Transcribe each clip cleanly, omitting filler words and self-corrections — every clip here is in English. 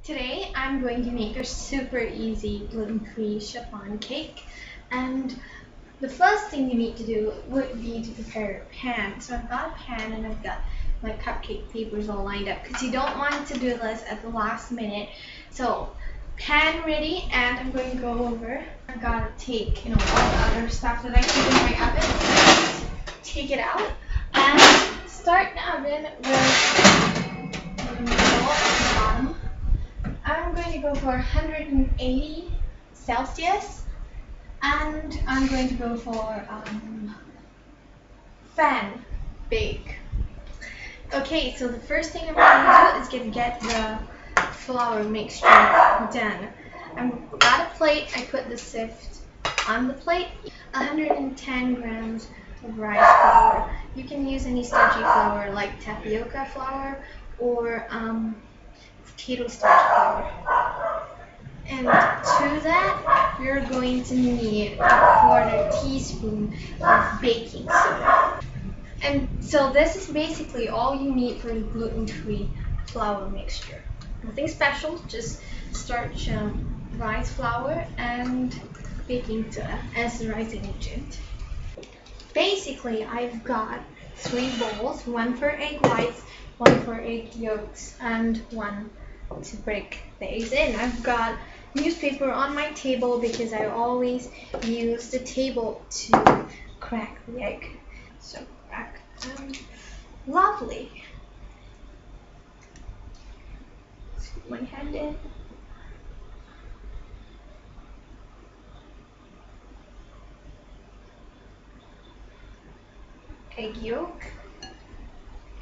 Today I'm going to make a super easy gluten-free chiffon cake, and the first thing you need to do would be to prepare a pan. So I've got a pan and I've got my cupcake papers all lined up because you don't want to do this at the last minute. So pan ready, and I'm going to go over. I've got to take all the other stuff that I keep in my oven, take it out and start the oven with the middle and the bottom. I'm going to go for 180 Celsius, and I'm going to go for fan bake. Okay, so the first thing I'm going to do is get the flour mixture done. I've got a plate. I put the sieve on the plate. 110 grams of rice flour. You can use any starchy flour like tapioca flour or potato starch flour. And to that, you're going to need a 1/4 teaspoon of baking soda. And so this is basically all you need for the gluten-free flour mixture. Nothing special, just starch, rice flour, and baking soda as the rising agent. Basically, I've got 3 bowls, one for egg whites, one for egg yolks, and one to break the eggs in. I've got newspaper on my table because I always use the table to crack the egg. So crack them. Lovely. Scoop my hand in. Egg yolk,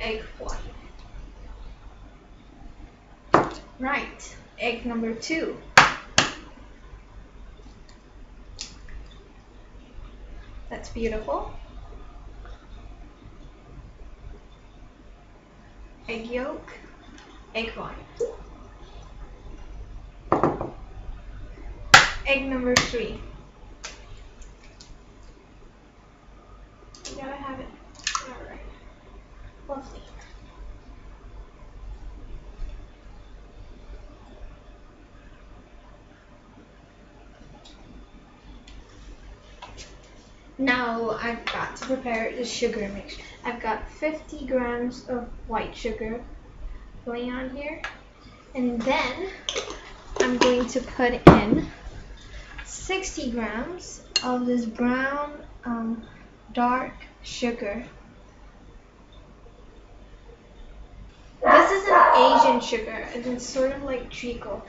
egg white. Right, egg number 2. That's beautiful. Egg yolk, egg white. Egg number 3. You gotta have it. Alright. Lovely. Now I've got to prepare the sugar mixture. I've got 50 grams of white sugar going on here. And then I'm going to put in 60 grams of this brown dark sugar. This is an Asian sugar, and it's sort of like treacle.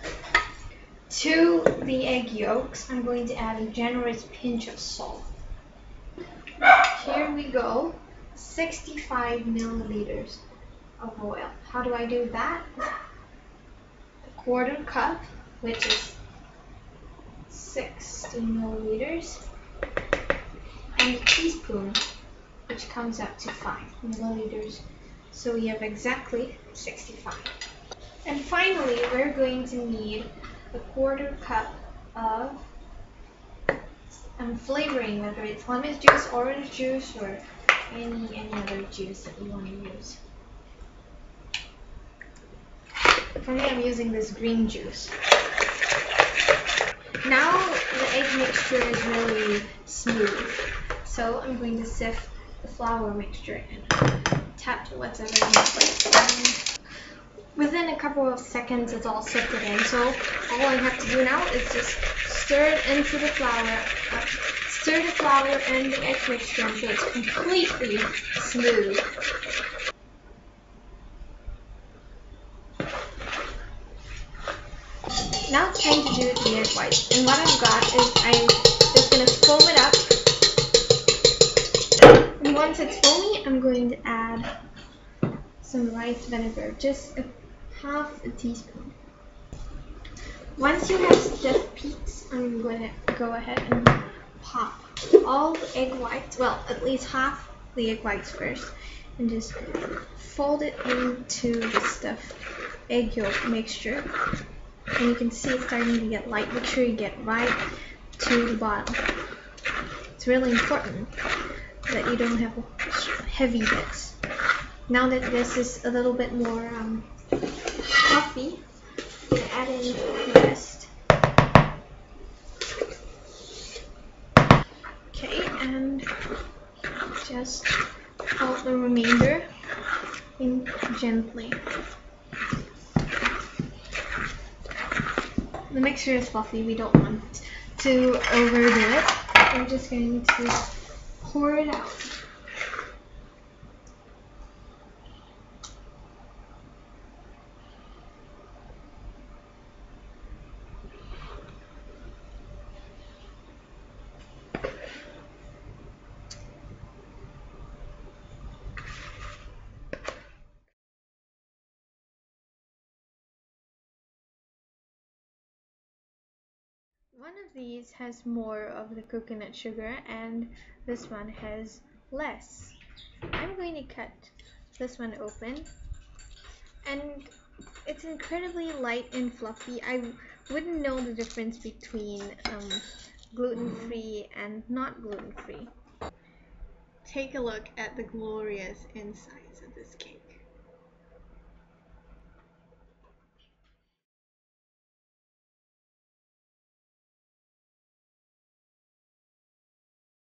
To the egg yolks, I'm going to add a generous pinch of salt. Here we go, 65 milliliters of oil. How do I do that? A 1/4 cup, which is 60 milliliters, and a teaspoon, which comes out to 5 milliliters. So we have exactly 65. And finally, we're going to need a 1/4 cup of flavoring, whether it's lemon juice, orange juice, or any other juice that you want to use. For me, I'm using this green juice. Now the egg mixture is really smooth, so I'm going to sift the flour mixture in. Tap to whatever in the plate. Within a couple of seconds, it's all sifted in. So all I have to do now is just stir it into the flour. Stir the flour and the egg mixture until it's completely smooth. Now it's time to do the egg whites. And what I've got is I'm just going to foam it up. And once it's foamy, I'm going to add some rice vinegar, just 1/2 teaspoon. Once you have stiff peaks, I'm going to go ahead and pop all the egg whites, well, at least half the egg whites first, and just fold it into the stiff egg yolk mixture. And you can see it's starting to get light. Make sure you get right to the bottom. It's really important that you don't have heavy bits. Now that this is a little bit more fluffy, add in the rest. Okay, and just fold the remainder in gently. The mixture is fluffy, we don't want to overdo it. We're just going to pour it out. One of these has more of the coconut sugar and this one has less. I'm going to cut this one open, and it's incredibly light and fluffy. I wouldn't know the difference between gluten-free and not gluten-free. Take a look at the glorious insides of this cake.